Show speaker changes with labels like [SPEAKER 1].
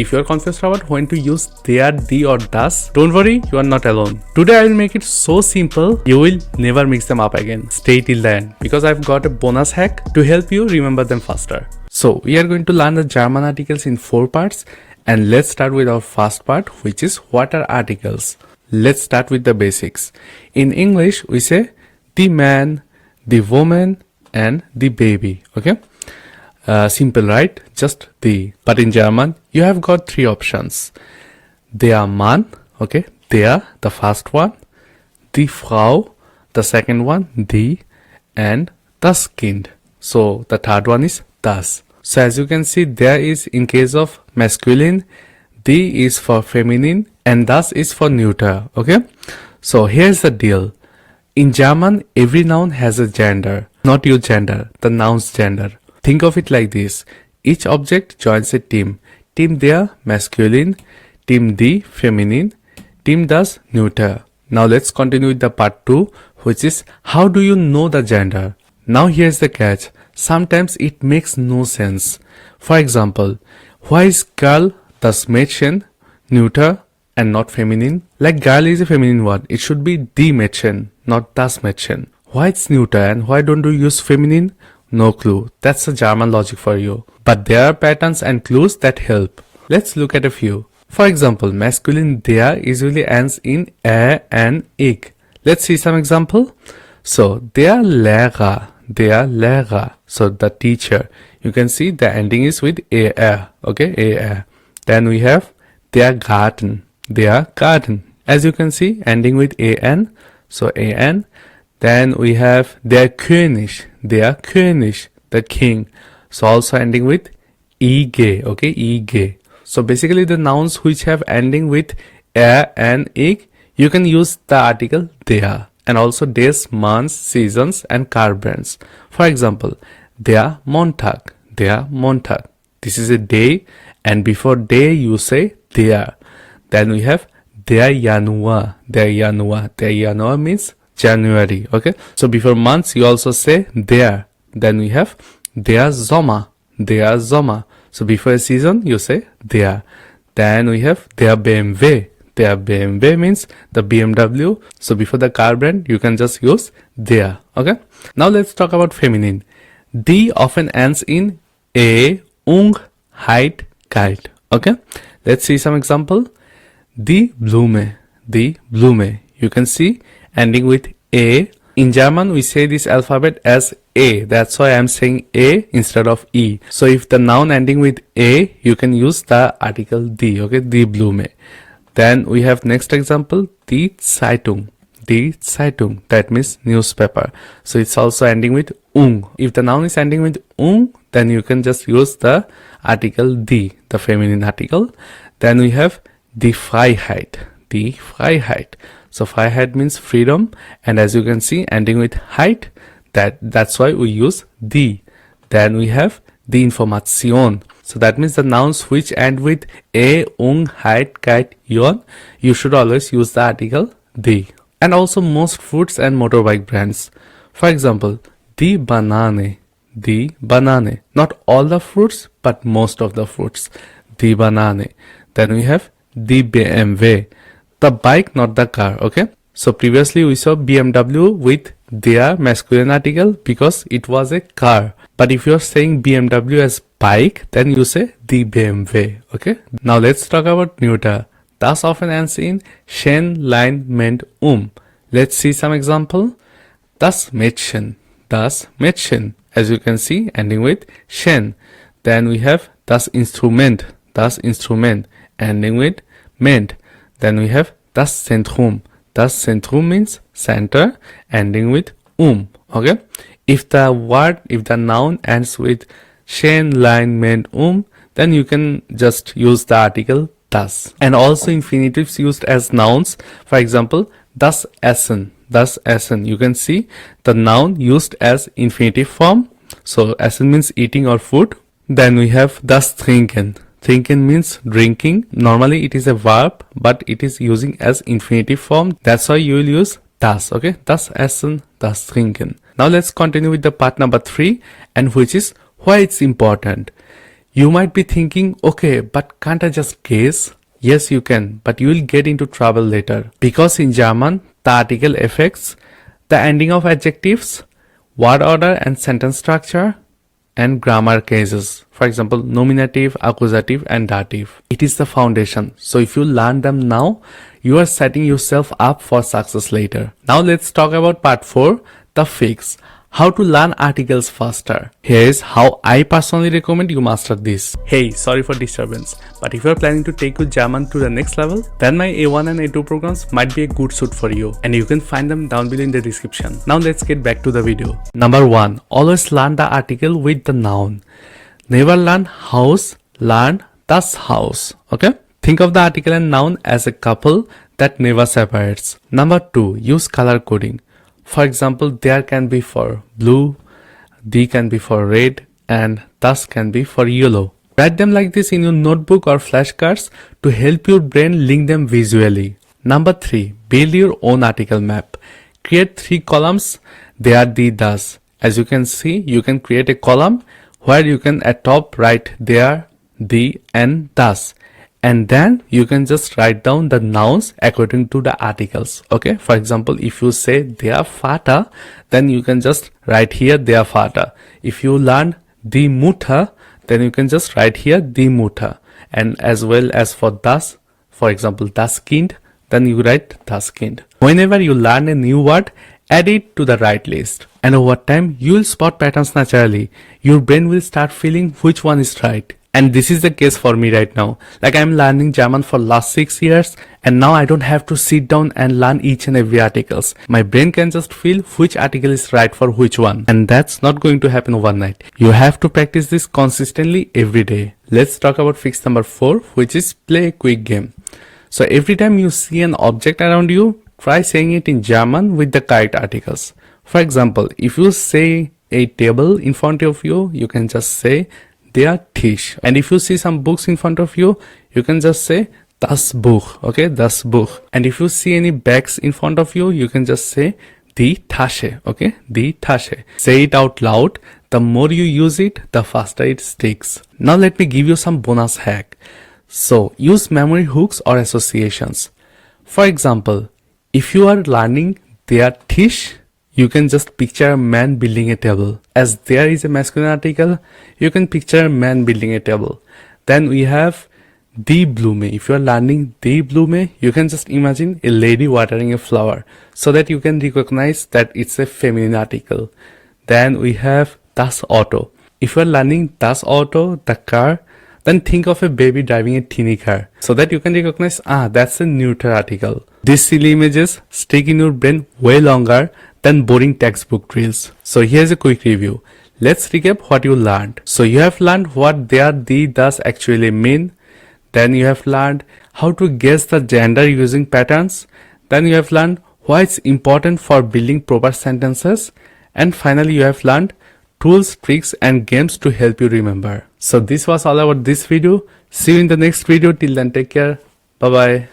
[SPEAKER 1] If you are confused about when to use there, the or das, don't worry, you are not alone. Today I will make it so simple, you will never mix them up again. Stay till the end because I've got a bonus hack to help you remember them faster. So we are going to learn the German articles in 4 parts, and let's start with our first part, which is what are articles. Let's start with the basics. In English we say the man, the woman and the baby. Okay, simple, right? Just the. But in German you have got 3 options. Der Mann, okay, der, the first one, die Frau, the second one, die, and das Kind. So the third one is das. So as you can see, there is in case of masculine, die is for feminine and das is for neuter. Okay, so here's the deal. In German every noun has a gender, not your gender, the noun's gender. Think of it like this. Each object joins a team. Team der masculine, team die feminine, team das neuter. Now let's continue with the part 2, which is how do you know the gender? Now here's the catch. Sometimes it makes no sense. For example, why is girl das Mädchen neuter and not feminine? Like girl is a feminine word. It should be die Mädchen, not das Mädchen. Why it's neuter and why don't you use feminine? No clue. That's a German logic for you. But there are patterns and clues that help. Let's look at a few. For example, masculine der usually ends in and ig. Let's see some example. So, der Lehrer. So, the teacher. You can see the ending is with er. Okay, er. Then we have der Garten. As you can see, ending with an. So, an. Then we have der König, the king. So also ending with ig, okay, ig. So basically the nouns which have ending with er and ig, you can use the article der. And also days, months, seasons and car brands. For example, der Montag. This is a day, and before day you say der. Then we have der Januar. Der Januar means January. Okay, so before months you also say der. Then we have der Sommer. So before a season you say der. Then we have der BMW. Der BMW means the BMW. So before the car brand you can just use der. Okay, now let's talk about feminine. Die often ends in e, ung, heit, kalt. Okay, let's see some example. Die Blume. You can see ending with a. In German we say this alphabet as a. That's why I'm saying a instead of e. So if the noun ending with a, you can use the article die. Okay, die Blume. Then we have next example, die Zeitung. That means newspaper. So it's also ending with ung. If the noun is ending with ung, then you can just use the article die, the feminine article. Then we have die Freiheit. So Freiheit means freedom, and as you can see ending with heit, that's why we use die. Then we have die Information. So that means the nouns which end with a, ung, heit, kalt, yon, you should always use the article die. And also most fruits and motorbike brands. For example, die Banane. Not all the fruits, but most of the fruits. Die Banane. Then we have die BMW. The bike, not the car. Okay, so previously we saw BMW with their masculine article because it was a car. But if you're saying BMW as bike, then you say die BMW. Okay, now let's talk about neuter. Das often ends in schen, lein, ment, Let's see some example. Das Mädchen. As you can see ending with schen. Then we have das Instrument, ending with ment. Then we have das Zentrum. Das Zentrum means center, ending with Okay, if the noun ends with schen, lein, ment, then you can just use the article das. And also infinitives used as nouns. For example, das Essen. You can see the noun used as infinitive form. So Essen means eating or food. Then we have das Trinken. Trinken means drinking. Normally it is a verb, but it is using as infinitive form. That's why you will use das. Okay, das Essen, das Trinken. Now let's continue with the part number 3, and which is why it's important. You might be thinking, okay, but can't I just guess? Yes, you can, but you will get into trouble later. Because in German, the article affects the ending of adjectives, word order and sentence structure, and grammar cases. For example, nominative, accusative, and dative. It is the foundation. So if you learn them now, you are setting yourself up for success later. Now let's talk about part 4, the fix. How to learn articles faster. Here is how I personally recommend you master this. Hey, sorry for disturbance, but if you are planning to take your German to the next level, then my A1 and A2 programs might be a good suit for you, and you can find them down below in the description. Now let's get back to the video. Number 1. Always learn the article with the noun. Never learn house, learn das Haus. Okay? Think of the article and noun as a couple that never separates. Number 2. Use color coding. For example, there can be for blue, the can be for red, and das can be for yellow. Write them like this in your notebook or flashcards to help your brain link them visually. Number 3. Build your own article map. Create 3 columns. They are the das. As you can see, you can create a column where you can at top write there, the, and das. And then you can just write down the nouns according to the articles. Okay, for example, if you say der Vater, then you can just write here der Vater. If you learn die Mutter, then you can just write here die Mutter. And as well as for das, for example, das Kind, then you write das Kind. Whenever you learn a new word, add it to the right list. And over time, you will spot patterns naturally. Your brain will start feeling which one is right. And this is the case for me right now. Like I'm learning German for last 6 years, and now I don't have to sit down and learn each and every articles. My brain can just feel which article is right for which one. And that's not going to happen overnight. You have to practice this consistently every day. Let's talk about fix number 4, which is play a quick game. So every time you see an object around you, try saying it in German with the correct articles. For example, if you say a table in front of you, you can just say der Tisch. And if you see some books in front of you, you can just say das Buch. Okay, das Buch. And if you see any bags in front of you, you can just say die Tasche. Okay, die Tasche. Say it out loud. The more you use it, the faster it sticks. Now let me give you some bonus hack. So use memory hooks or associations. For example, if you are learning der Tisch, you can just picture a man building a table. As there is a masculine article, you can picture a man building a table. Then we have die Blume. If you are learning die Blume, you can just imagine a lady watering a flower so that you can recognize that it's a feminine article. Then we have das Auto. If you are learning das Auto, the car, then think of a baby driving a teeny car so that you can recognize, that's a neuter article. These silly images stick in your brain way longer than boring textbook drills. So here's a quick review. Let's recap what you learned. So you have learned what there, the, das actually mean. Then you have learned how to guess the gender using patterns. Then you have learned why it's important for building proper sentences. And finally you have learned tools, tricks and games to help you remember. So this was all about this video. See you in the next video. Till then, take care. Bye bye.